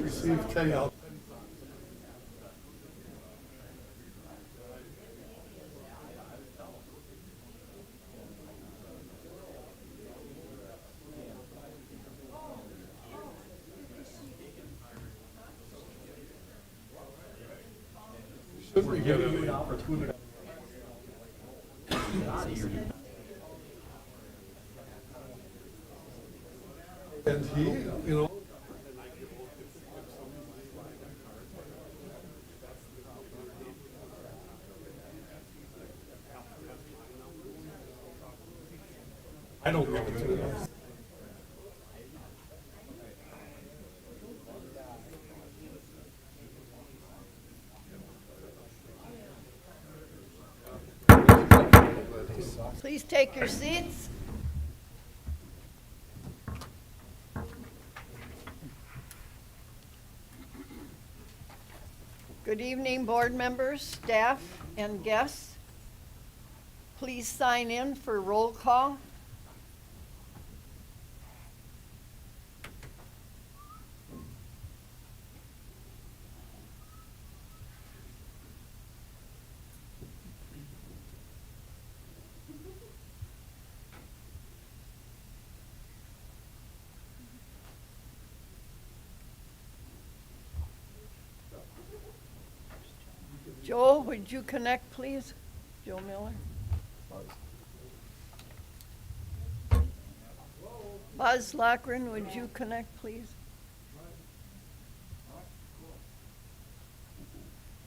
receive payout. Should we get an opportunity? And he, you know. I don't go to it. Please take your seats. Good evening, board members, staff, and guests. Please sign in for roll call. Joe, would you connect, please? Joe Miller. Buzz Lochran, would you connect, please?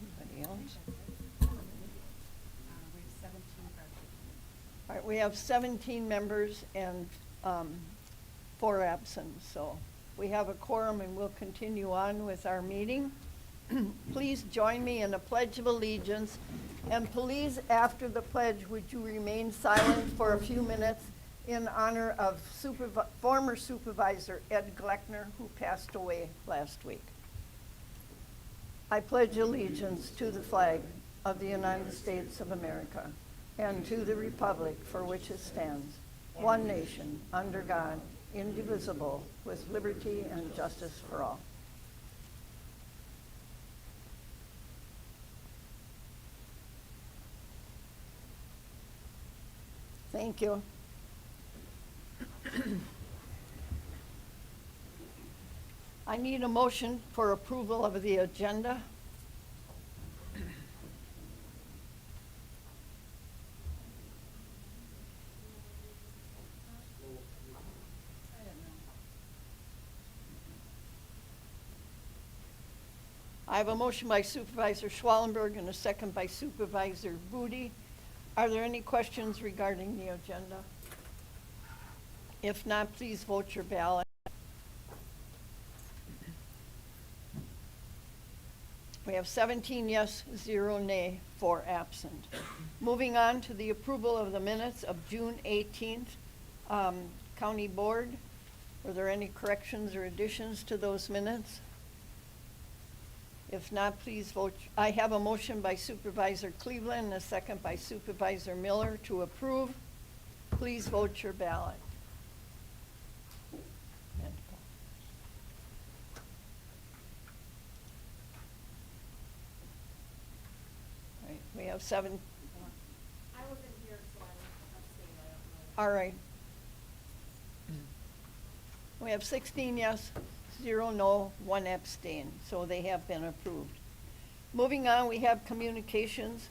Anybody else? All right, we have 17 members and 4 absent, so we have a quorum and we'll continue on with our meeting. Please join me in a pledge of allegiance, and please, after the pledge, would you remain silent for a few minutes in honor of former Supervisor Ed Gleckner, who passed away last week. I pledge allegiance to the flag of the United States of America and to the republic for which it stands, one nation, under God, indivisible, with liberty and justice for all. Thank you. I need a motion for approval of the agenda. I have a motion by Supervisor Schwallenberg and a second by Supervisor Booty. Are there any questions regarding the agenda? If not, please vote your ballot. We have 17 yes, 0 nay, 4 absent. Moving on to the approval of the minutes of June 18th, County Board. Were there any corrections or additions to those minutes? If not, please vote. I have a motion by Supervisor Cleveland and a second by Supervisor Miller to approve. Please vote your ballot. All right, we have 7. I wasn't here, so I'm abstaining. I don't know. All right. We have 16 yes, 0 no, 1 abstain, so they have been approved. Moving on, we have communications.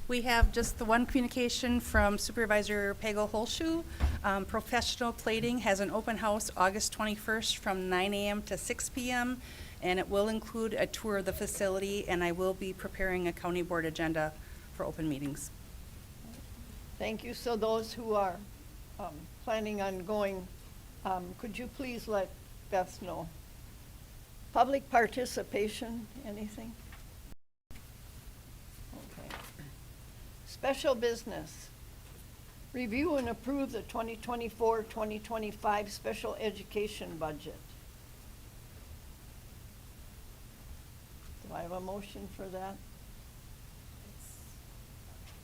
We have just the one communication from Supervisor Pagel Holshu. Professional Plating has an open house August 21st from 9 a.m. to 6 p.m. and it will include a tour of the facility, and I will be preparing a county board agenda for open meetings. Thank you. So those who are planning on going, could you please let Beth know? Public participation, anything? Okay. Special business. Review and approve the 2024-2025 special education budget. Do I have a motion for that?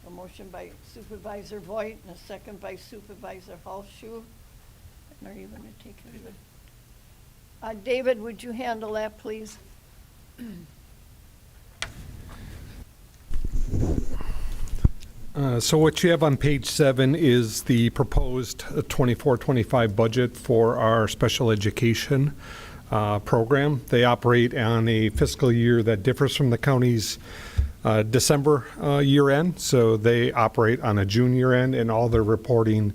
A motion by Supervisor Voigt and a second by Supervisor Halshu. And are you going to take it? David, would you handle that, please? So what you have on page 7 is the proposed 24-25 budget for our special education program. They operate on a fiscal year that differs from the county's December year end. So they operate on a June year end, and all their reporting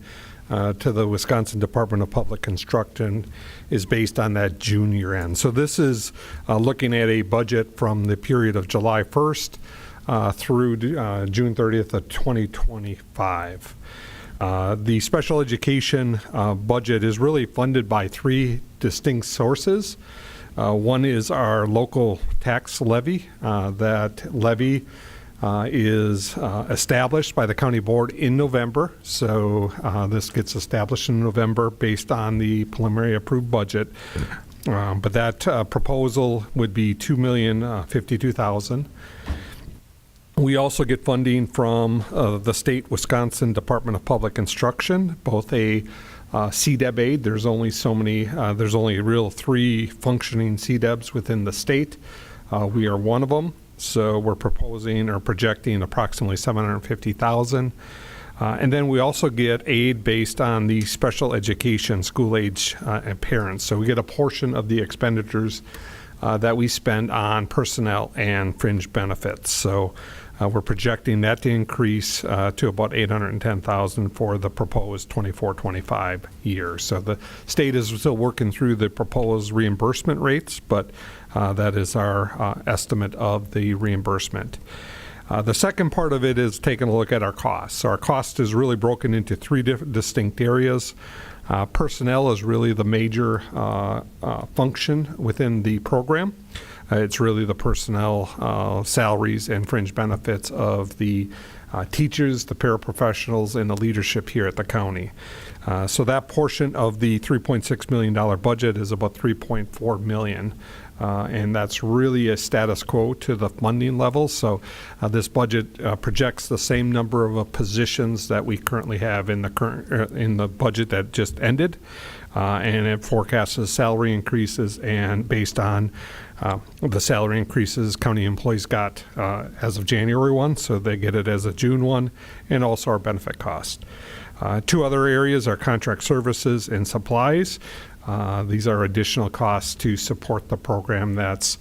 to the Wisconsin Department of Public Instruction is based on that June year end. So this is looking at a budget from the period of July 1st through June 30th of 2025. The special education budget is really funded by 3 distinct sources. One is our local tax levy. That levy is established by the county board in November. So this gets established in November based on the preliminary approved budget. But that proposal would be $2,052,000. We also get funding from the state Wisconsin Department of Public Instruction, both a CDEB aid. There's only so many, there's only real 3 functioning CDEBs within the state. We are one of them. So we're proposing or projecting approximately $750,000. And then we also get aid based on the special education school age and parents. So we get a portion of the expenditures that we spend on personnel and fringe benefits. So we're projecting that to increase to about $810,000 for the proposed 24-25 year. So the state is still working through the proposed reimbursement rates, but that is our estimate of the reimbursement. The second part of it is taking a look at our costs. So our cost is really broken into 3 distinct areas. Personnel is really the major function within the program. It's really the personnel salaries and fringe benefits of the teachers, the paraprofessionals, and the leadership here at the county. So that portion of the $3.6 million budget is about $3.4 million. And that's really a status quo to the funding level. So this budget projects the same number of positions that we currently have in the current in the budget that just ended, and it forecasts salary increases. And based on the salary increases county employees got as of January 1, so they get it as of June 1, and also our benefit cost. 2 other areas are contract services and supplies. These are additional costs to support the program that's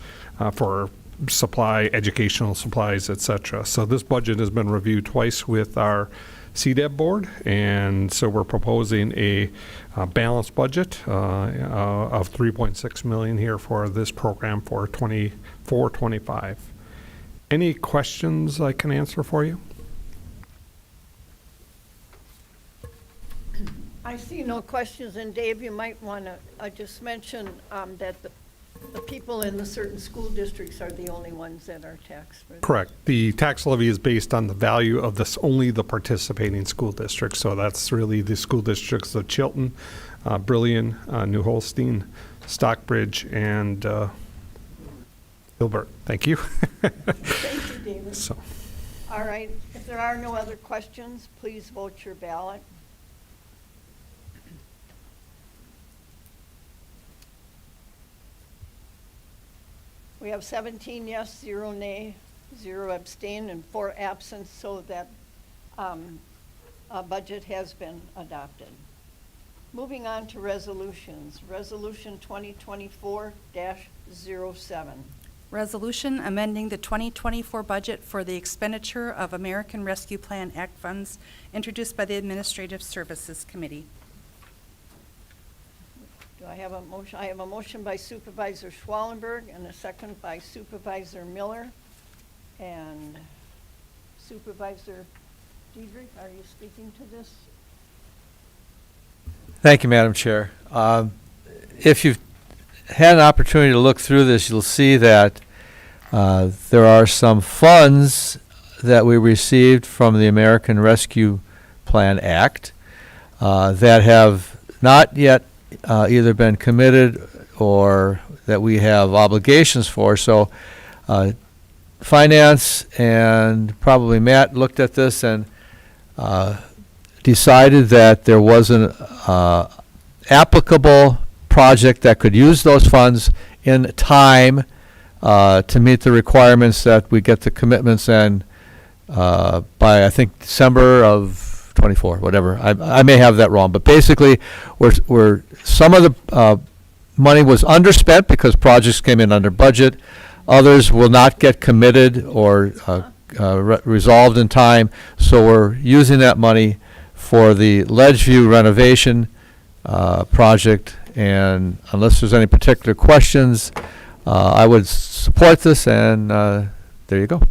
for educational supplies, et cetera. So this budget has been reviewed twice with our CDEB board, and so we're proposing a balanced budget of $3.6 million here for this program for 24-25. Any questions I can answer for you? I see no questions, and Dave, you might want to just mention that the people in the certain school districts are the only ones that are taxed for this. Correct. The tax levy is based on the value of only the participating school districts. So that's really the school districts of Chilton, Brillion, New Holstein, Stockbridge, and Gilbert. Thank you. Thank you, David. So, All right, if there are no other questions, please vote your ballot. We have 17 yes, 0 nay, 0 abstain, and 4 absent, so that budget has been adopted. Moving on to resolutions. Resolution 2024-07. Resolution amending the 2024 budget for the expenditure of American Rescue Plan Act funds introduced by the Administrative Services Committee. Do I have a motion? I have a motion by Supervisor Schwallenberg and a second by Supervisor Miller. And Supervisor Diedrich, are you speaking to this? Thank you, Madam Chair. If you've had an opportunity to look through this, you'll see that there are some funds that we received from the American Rescue Plan Act that have not yet either been committed or that we have obligations for. So Finance and probably Matt looked at this and decided that there was an applicable project that could use those funds in time to meet the requirements that we get the commitments in by, I think, December of '24, whatever. I may have that wrong, but basically, we're some of the money was underspent because projects came in under budget. Others will not get committed or resolved in time. So we're using that money for the Ledgeview renovation project. And unless there's any particular questions, I would support this. And there you go.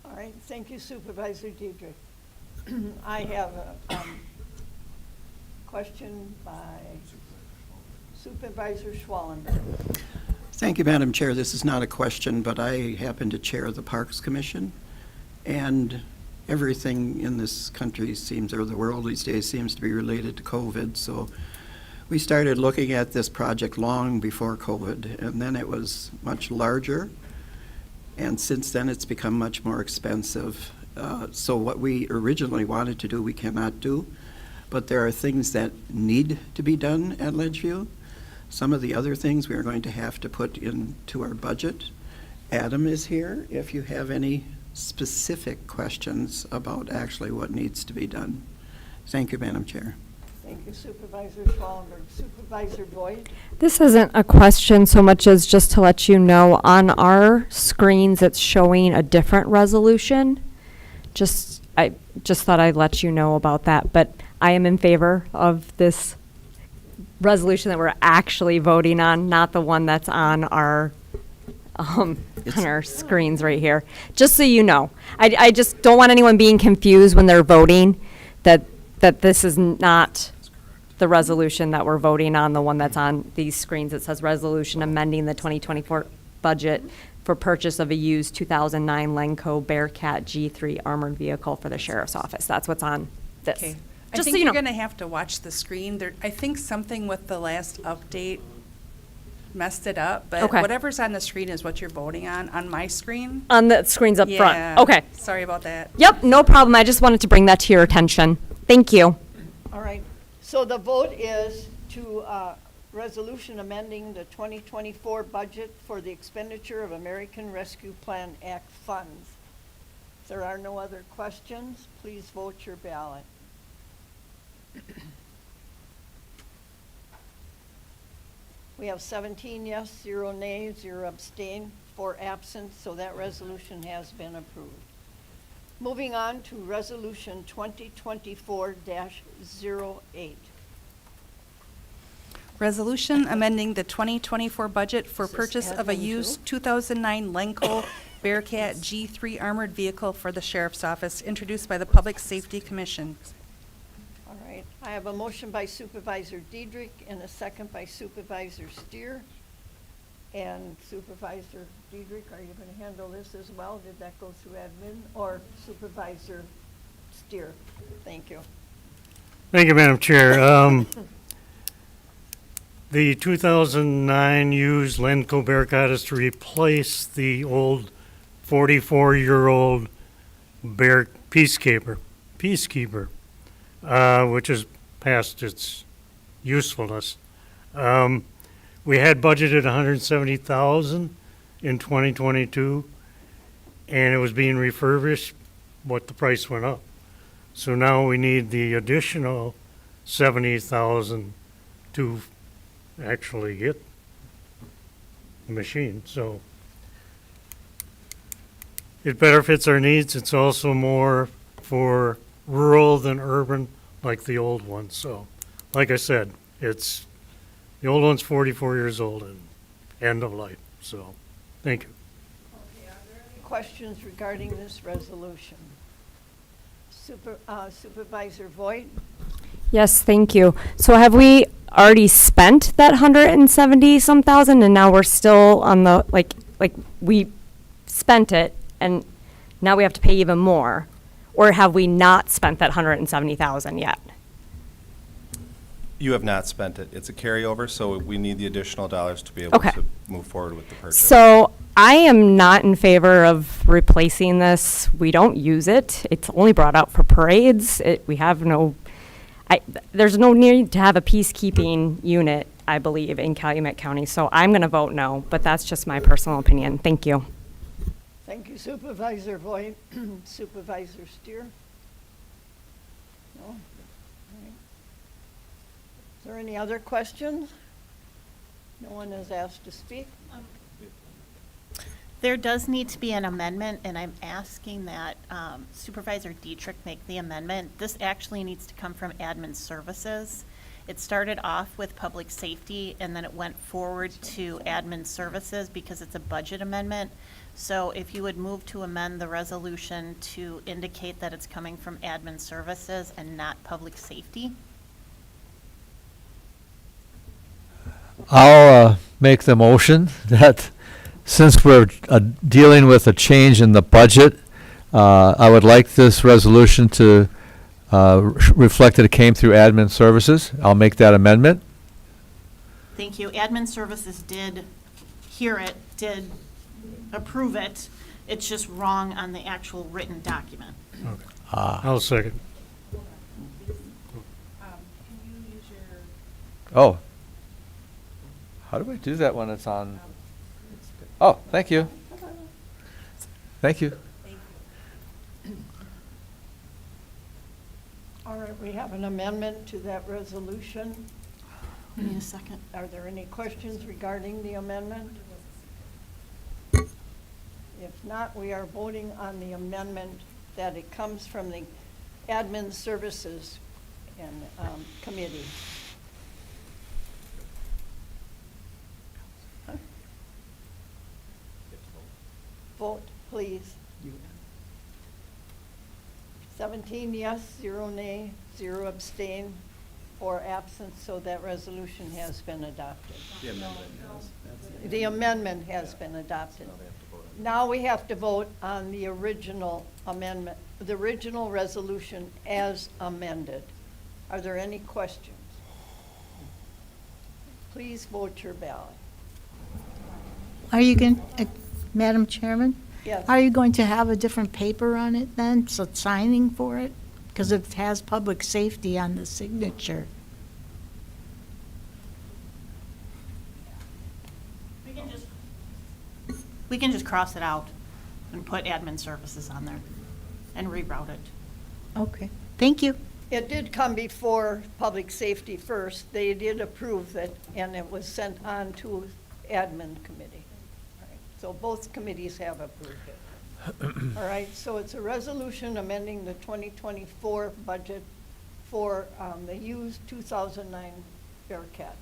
All right, thank you, Supervisor Diedrich. I have a question by Supervisor Schwallenberg. Thank you, Madam Chair. This is not a question, but I happen to chair the Parks Commission, and everything in this country seems, or the world these days, seems to be related to COVID. So we started looking at this project long before COVID, and then it was much larger, and since then it's become much more expensive. So what we originally wanted to do, we cannot do, but there are things that need to be done at Ledgeview. Some of the other things we are going to have to put into our budget. Adam is here if you have any specific questions about actually what needs to be done. Thank you, Madam Chair. Thank you, Supervisor Schwallenberg. Supervisor Boyd? This isn't a question so much as just to let you know, on our screens, it's showing a different resolution. I just thought I'd let you know about that, but I am in favor of this resolution that we're actually voting on, not the one that's on our screens right here. Just so you know, I just don't want anyone being confused when they're voting that this is not the resolution that we're voting on, the one that's on these screens. It says resolution amending the 2024 budget for purchase of a used 2009 LENCO BEARCAT G3 armored vehicle for the sheriff's office. That's what's on this. Okay. I Just think so you you're know. going to have to watch the screen. I think something with the last update messed it up, but Okay. whatever's on the screen is what you're voting on my screen. On the screens up Yeah. front. Okay. Sorry about that. Yep, no problem. I just wanted to bring that to your attention. Thank you. All right, so the vote is to resolution amending the 2024 budget for the expenditure of American Rescue Plan Act funds. If there are no other questions, please vote your ballot. We have 17 yes, 0 nays, 0 abstain, 4 absent, so that resolution has been approved. Moving on to Resolution 2024-08. Resolution amending the 2024 budget for This is purchase of a admin used too? 2009 LENCO BEARCAT G3 armored vehicle for the sheriff's office, introduced by the Public Safety Commission. All right, I have a motion by Supervisor Diedrich and a second by Supervisor Steer. And Supervisor Diedrich, are you going to handle this as well? Did that go through admin or Supervisor Steer? Thank you. Thank you, Madam Chair. The 2009 used LENCO BEARCAT is to replace the old 44-year-old Bear Peacekeeper, which is past its usefulness. We had budgeted $170,000 in 2022, and it was being refurbished, but the price went up. So now we need the additional $70,000 to actually get the machine. So it better fits our needs. It's also more for rural than urban, like the old one. So, like I said, the old one's 44 years old and end of life. So, thank you. Questions regarding this resolution? Supervisor Voigt? Yes, thank you. So have we already spent that 170-some thousand and now we're still on the, like we spent it and now we have to pay even more? Or have we not spent that 170,000 yet? You have not spent it. It's a carryover, so we need the additional dollars to be able Okay. to move forward with the purchase. So I am not in favor of replacing this. We don't use it. It's only brought out for parades. We have there's no need to have a peacekeeping unit I believe, in Calumet County. So I'm going to vote no, but that's just my personal opinion. Thank you. Thank you Supervisor Voigt. Supervisor Steer? No? All right. Is there any other questions? No one has asked to speak? There does need to be an amendment, and I'm asking that Supervisor Dietrich make the amendment. This actually needs to come from Admin Services. It started off with Public Safety, and then it went forward to Admin Services because it's a budget amendment. So if you would move to amend the resolution to indicate that it's coming from Admin Services and not Public Safety. I'll make the motion that since we're dealing with a change in the budget, I would like this resolution to reflect that it came through admin services. I'll make that amendment. Thank you. Admin Services did hear it, did approve it. It's just wrong on the actual written document. I'll second. Oh. How do we do that when it's on? Oh, thank you. Thank you. All right, we have an amendment to that resolution. We need a second. Are there any questions regarding the amendment? If not, we are voting on the amendment that it comes from the Admin Services and Committee. Huh? Vote, please. 17 yes, 0 nay, 0 abstain, 4 absent, so that resolution has been adopted. The amendment has been adopted. Now we have to vote on the original amendment, the original resolution as amended. Are there any questions? Please vote your ballot. Are you going, Madam Chairman? Yes. Are you going to have a different paper on it then, so signing for it? Because it has public safety on the signature. We can just cross it out and put Admin Services on there and reroute it. Okay, thank you. It did come before Public Safety first. They did approve it, and it was sent on to Admin Committee. All right, so both committees have approved it. All right, so it's a resolution amending the 2024 budget for the used 2009 Bearcat.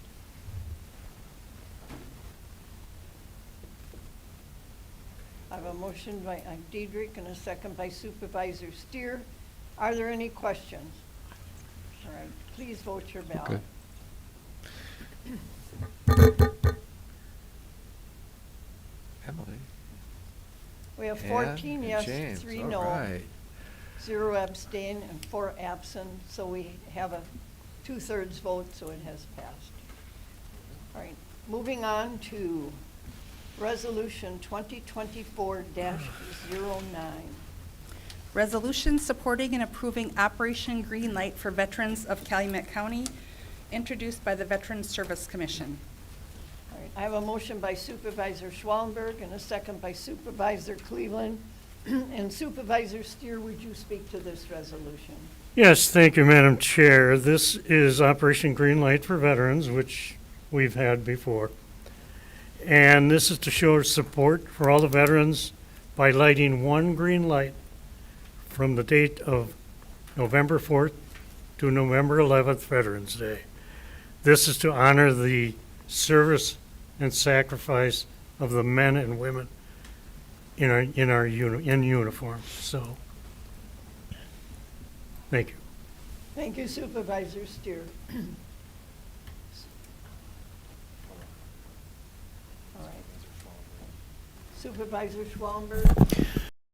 I have a motion by Diedrich and a second by Supervisor Steer. Are there any questions? All right, please vote your ballot. Emily. We have 14 yes, James, 3 all no, right. 0 abstain, and 4 absent, so we have a 2/3 vote, so it has passed. All right, moving on to Resolution 2024-09. Resolution supporting and approving Operation Green Light for veterans of Calumet County, introduced by the Veterans Service Commission. All right, I have a motion by Supervisor Schwallenberg and a second by Supervisor Cleveland. And Supervisor Steer, would you speak to this resolution? Yes, thank you, Madam Chair. This is Operation Green Light for Veterans, which we've had before. And this is to show support for all the veterans by lighting one green light from the date of November 4th to November 11th, Veterans Day. This is to honor the service and sacrifice of the men and women in uniform. So, thank you. Thank you, Supervisor Steer. All right. Supervisor Schwallenberg.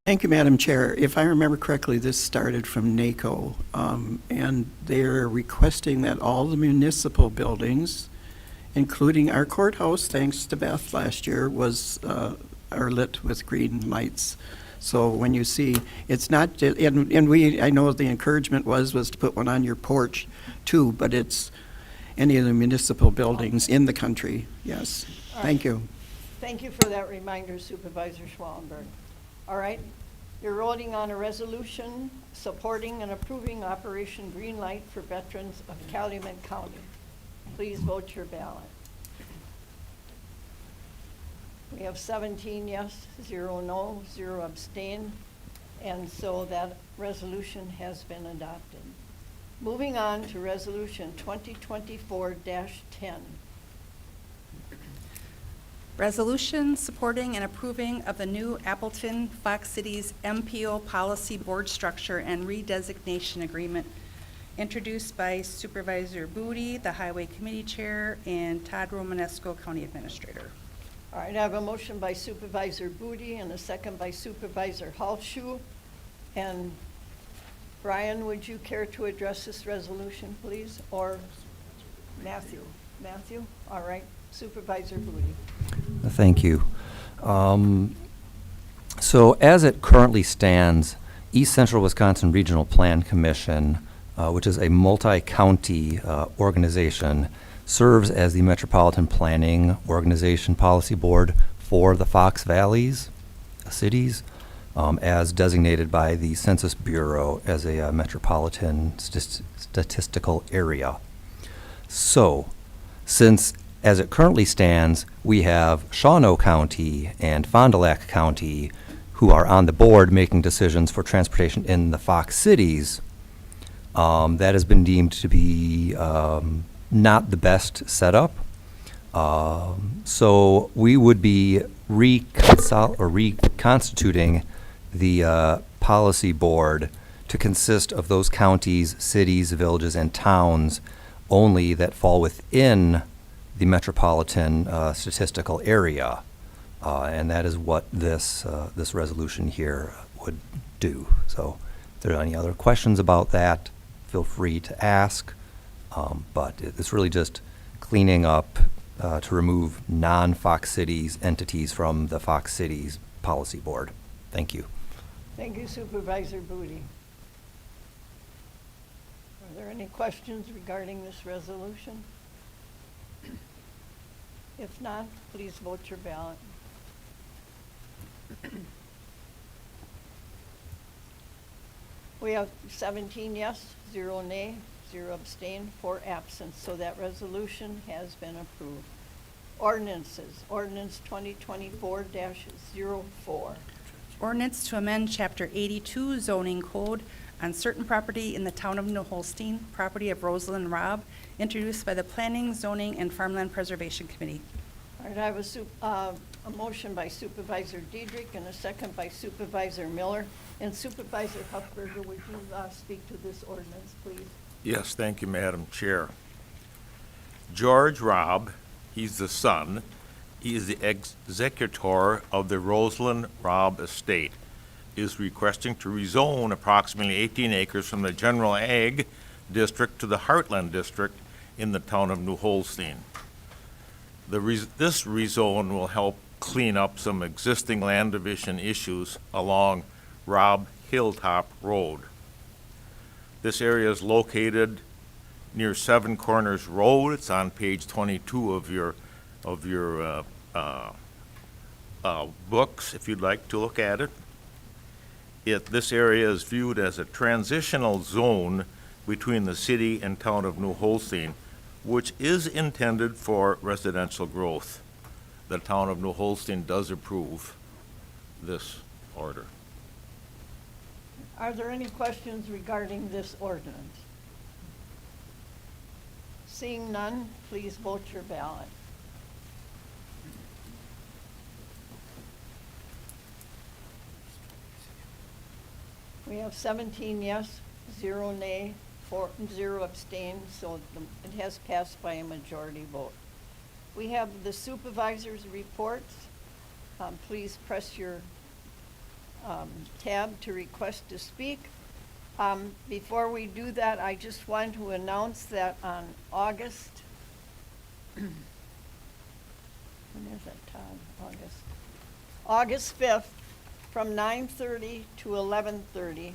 Thank you, Madam Chair. If I remember correctly, this started from NACO, and they're requesting that all the municipal buildings, including our courthouse, thanks to Beth last year, are lit with green lights. So when you see, it's not, and I know the encouragement was to put one on your porch too, but it's any of the municipal buildings in the country. Yes, thank you. Thank you for that reminder, Supervisor Schwallenberg. All right, you're voting on a resolution supporting and approving Operation Greenlight for veterans of Calumet County. Please vote your ballot. We have 17 yes, 0 no, 0 abstain, and so that resolution has been adopted. Moving on to Resolution 2024-10. Resolution supporting and approving of the new Appleton Fox Cities MPO Policy Board Structure and Redesignation Agreement, introduced by Supervisor Booty, the Highway Committee Chair, and Todd Romanesco, County Administrator. All right, I have a motion by Supervisor Booty and a second by Supervisor Halshu. And Brian, would you care to address this resolution, please? Or Matthew? Matthew? All right, Supervisor Booty. Thank you. So as it currently stands, East Central Wisconsin Regional Plan Commission, which is a multi-county organization, serves as the Metropolitan Planning Organization Policy Board for the Fox Valleys cities, as designated by the Census Bureau as a metropolitan statistical area. So, since as it currently stands, we have Shawano County and Fond du Lac County who are on the board making decisions for transportation in the Fox cities, that has been deemed to be not the best setup. So we would be reconstituting the policy board to consist of those counties, cities, villages, and towns only that fall within the metropolitan statistical area. And that is what this resolution here would do. So if there are any other questions about that, feel free to ask. But it's really just cleaning up to remove non-Fox Cities entities from the Fox Cities Policy Board. Thank you. Thank you, Supervisor Booty. Are there any questions regarding this resolution? If not, please vote your ballot. We have 17 yes, 0 nay, 0 abstain, 4 absent, so that resolution has been approved. Ordinances, Ordinance 2024-04. Ordinance to amend Chapter 82 zoning code on certain property in the town of New Holstein, property of Rosalind RABE, introduced by the Planning, Zoning, and Farmland Preservation Committee. All right, I have a motion by Supervisor Diedrich and a second by Supervisor Miller. And Supervisor Huffberger, would you speak to this ordinance, please? Yes, thank you, Madam Chair. George RABE, he's the son, he is the executor of the Rosalind RABE estate, is requesting to rezone approximately 18 acres from the General Ag District to the Heartland District in the town of New Holstein. This rezone will help clean up some existing land division issues along Rob Hilltop Road. This area is located near Seven Corners Road. It's on page 22 of your books, if you'd like to look at it. This area is viewed as a transitional zone between the city and town of New Holstein, which is intended for residential growth. The town of New Holstein does approve this order. Are there any questions regarding this ordinance? Seeing none, please vote your ballot. We have 17 yes, 0 nay, 0 abstain, so it has passed by a majority vote. We have the supervisor's reports. Please press your tab to request to speak. Before we do that, I just want to announce that on August, when is that, Todd? August 5th, from 9:30 to 11:30,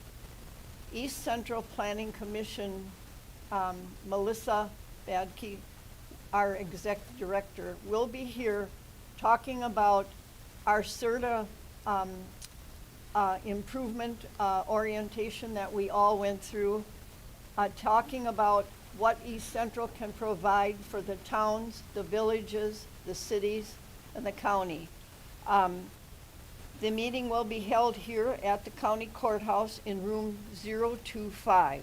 East Central Planning Commission, Melissa Badke, our exec director, will be here talking about our CERTA improvement orientation that we all went through, talking about what East Central can provide for the towns, the villages, the cities, and the county. The meeting will be held here at the county courthouse in room 025.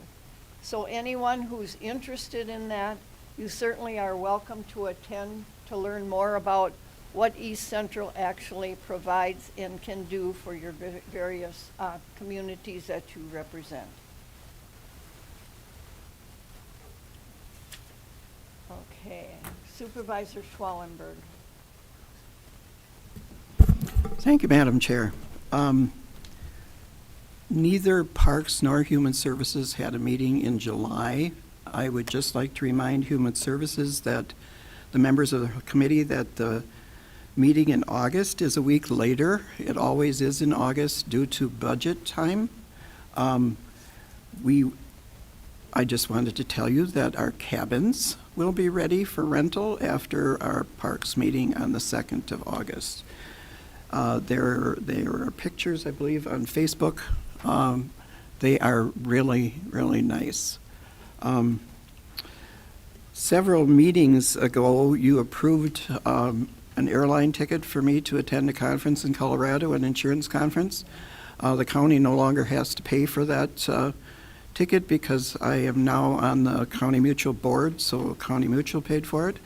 So anyone who's interested in that, you certainly are welcome to attend to learn more about what East Central actually provides and can do for your various communities that you represent. Okay, Supervisor Schwallenberg. Thank you, Madam Chair. Neither Parks nor Human Services had a meeting in July. I would just like to remind Human Services that the members of the committee that the meeting in August is a week later. It always is in August due to budget time. I just wanted to tell you that our cabins will be ready for rental after our Parks meeting on the 2nd of August. There are pictures, I believe, on Facebook. They are really, really nice. Several meetings ago, you approved an airline ticket for me to attend a conference in Colorado, an insurance conference. The county no longer has to pay for that ticket because I am now on the County Mutual board, so County Mutual paid for it.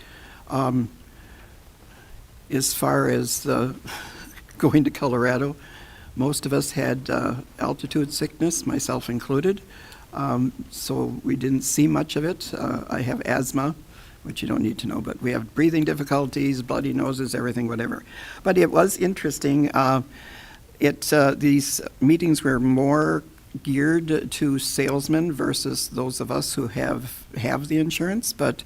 As far as going to Colorado, most of us had altitude sickness, myself included, so we didn't see much of it. I have asthma, which you don't need to know, but we have breathing difficulties, bloody noses, everything, whatever. But it was interesting. These meetings were more geared to salesmen versus those of us who have the insurance, but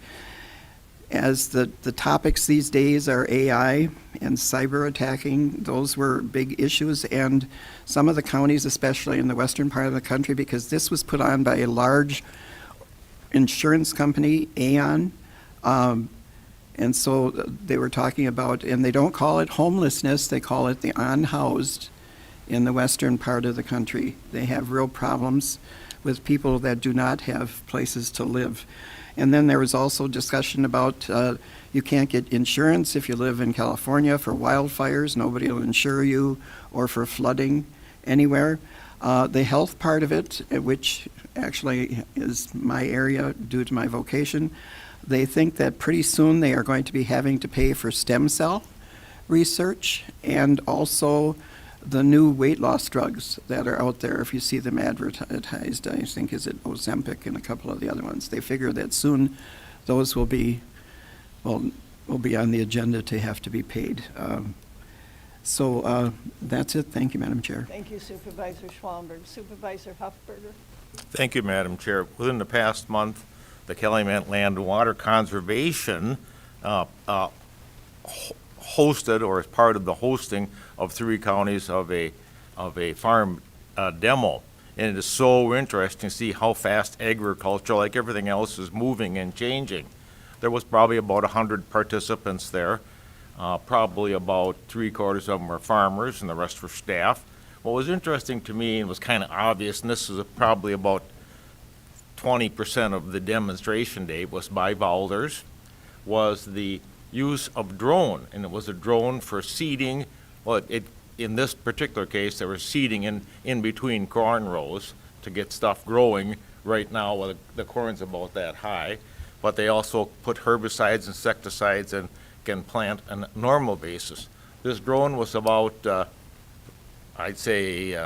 as the topics these days are AI and cyber attacking, those were big issues, and some of the counties, especially in the western part of the country, because this was put on by a large insurance company, Aon, and so they were talking about, and they don't call it homelessness, they call it the unhoused in the western part of the country. They have real problems with people that do not have places to live. And then there was also discussion about you can't get insurance if you live in California for wildfires. Nobody will insure you, or for flooding anywhere. The health part of it, which actually is my area due to my vocation, they think that pretty soon they are going to be having to pay for stem cell research and also the new weight loss drugs that are out there. If you see them advertised, I think is it Ozempic and a couple of the other ones. They figure that soon those will be on the agenda to have to be paid. So that's it. Thank you, Madam Chair. Thank you, Supervisor Schwallenberg. Supervisor Huffberger. Thank you, Madam Chair. Within the past month, the Calumet Land and Water Conservation hosted, or as part of the hosting of 3 counties of a farm demo. And it is so interesting to see how fast agriculture, like everything else, is moving and changing. There was probably about 100 participants there. Probably about 3/4 of them were farmers and the rest were staff. What was interesting to me and was kind of obvious, and this is probably about 20% of the demonstration day, was by Balders, was the use of drone. And it was a drone for seeding. Well, in this particular case, they were seeding in between corn rows to get stuff growing. Right now, well, the corn's about that high. But they also put herbicides, insecticides, and can plant on a normal basis. This drone was about, I'd say,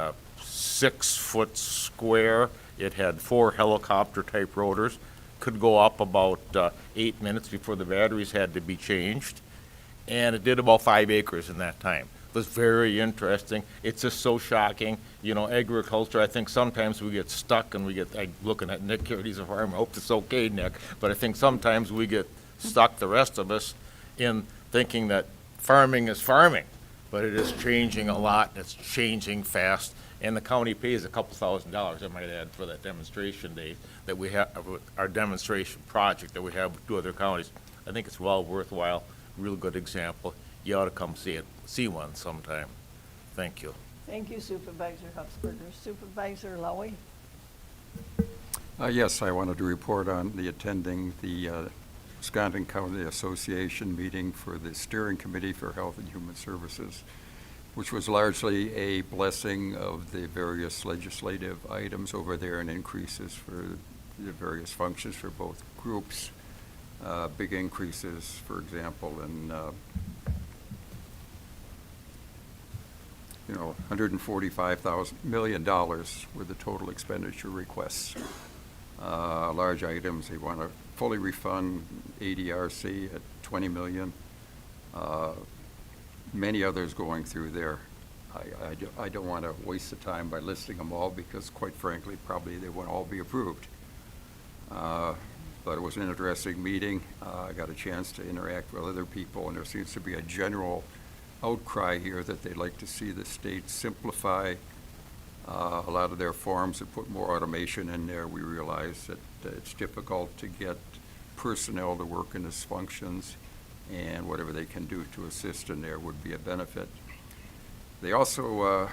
6 foot square. It had 4 helicopter-type rotors. Could go up about 8 minutes before the batteries had to be changed. And it did about 5 acres in that time. It was very interesting. It's just so shocking. You know, agriculture, I think sometimes we get stuck and I'm looking at Nick here, he's a farmer. I hope it's okay, Nick. But I think sometimes we get stuck, the rest of us, in thinking that farming is farming. But it is changing a lot, and it's changing fast. And the county pays a couple $1,000s, I might add, for that demonstration day that we have, our demonstration project that we have with 2 other counties. I think it's well worthwhile, real good example. You ought to come see one sometime. Thank you. Thank you, Supervisor Hufsberger. Supervisor Lowy? Yes, I wanted to report on the attending the Wisconsin County Association meeting for the Steering Committee for Health and Human Services, which was largely a blessing of the various legislative items over there and increases for the various functions for both groups. Big increases, for example, in $145 million were the total expenditure requests. Large items, they want to fully refund ADRC at $20 million. Many others going through there. I don't want to waste the time by listing them all because, quite frankly, probably they won't all be approved. But it was an interesting meeting. I got a chance to interact with other people, and there seems to be a general outcry here that they'd like to see the state simplify a lot of their forms and put more automation in there. We realize that it's difficult to get personnel to work in these functions, and whatever they can do to assist in there would be a benefit. They also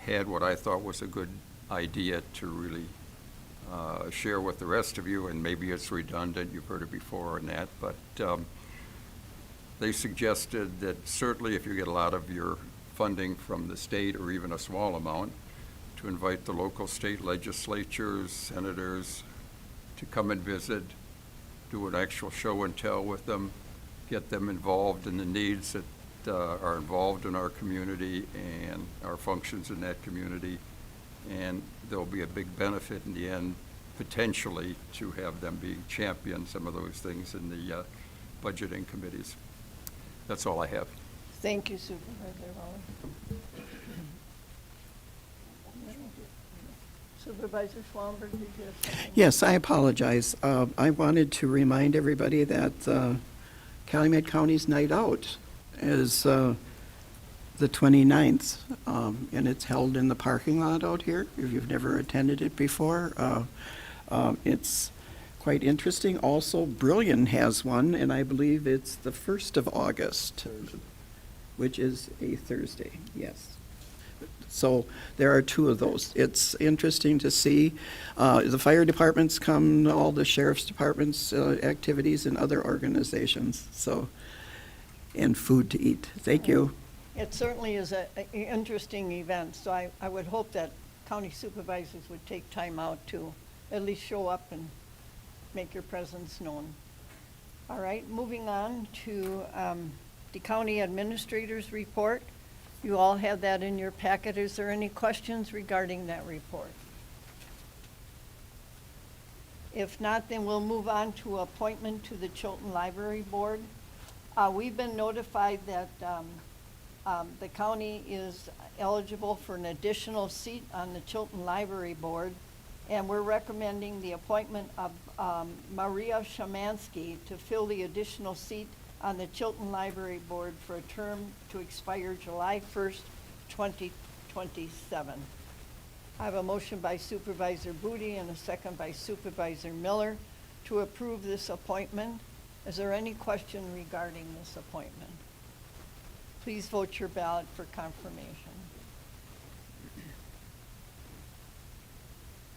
had what I thought was a good idea to really share with the rest of you, and maybe it's redundant, you've heard it before and that, but they suggested that certainly if you get a lot of your funding from the state or even a small amount, to invite the local state legislatures, senators to come and visit, do an actual show and tell with them, get them involved in the needs that are involved in our community and our functions in that community. And there'll be a big benefit in the end, potentially, to have them be champion some of those things in the budgeting committees. That's all I have. Thank you, Supervisor Lowy. Supervisor Schwalmberg, did you have something? Yes, I apologize. I wanted to remind everybody that Calumet County's Night Out is the 29th, and it's held in the parking lot out here, if you've never attended it before. It's quite interesting. Also, Brilliant has one, and I believe it's the 1st of August, which is a Thursday, yes. So there are 2 of those. It's interesting to see. The fire departments come, all the sheriff's departments' activities, and other organizations. So, and food to eat. Thank you. It certainly is an interesting event, so I would hope that county supervisors would take time out to at least show up and make your presence known. All right, moving on to the county administrator's report. You all have that in your packet. Is there any questions regarding that report? If not, then we'll move on to appointment to the Chilton Library Board. We've been notified that the county is eligible for an additional seat on the Chilton Library Board, and we're recommending the appointment of Maria Shemansky to fill the additional seat on the Chilton Library Board for a term to expire July 1st, 2027. I have a motion by Supervisor Booty and a second by Supervisor Miller to approve this appointment. Is there any question regarding this appointment? Please vote your ballot for confirmation.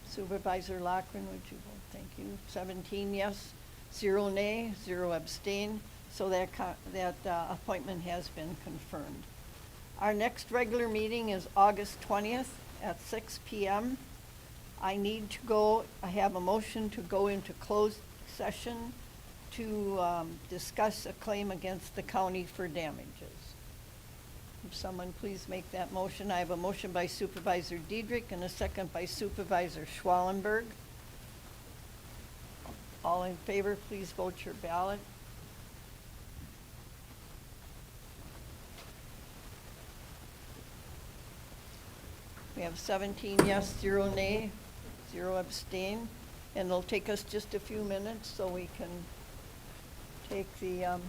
Supervisor Lochran, would you vote? Thank you. 17 yes, 0 nay, 0 abstain. So that appointment has been confirmed. Our next regular meeting is August 20th at 6 p.m. I have a motion to go into closed session to discuss a claim against the county for damages. If someone please make that motion. I have a motion by Supervisor Diedrich and a second by Supervisor Schwallenberg. All in favor, please vote your ballot. We have 17 yes, 0 nay, 0 abstain, and it'll take us just a few minutes so we can take the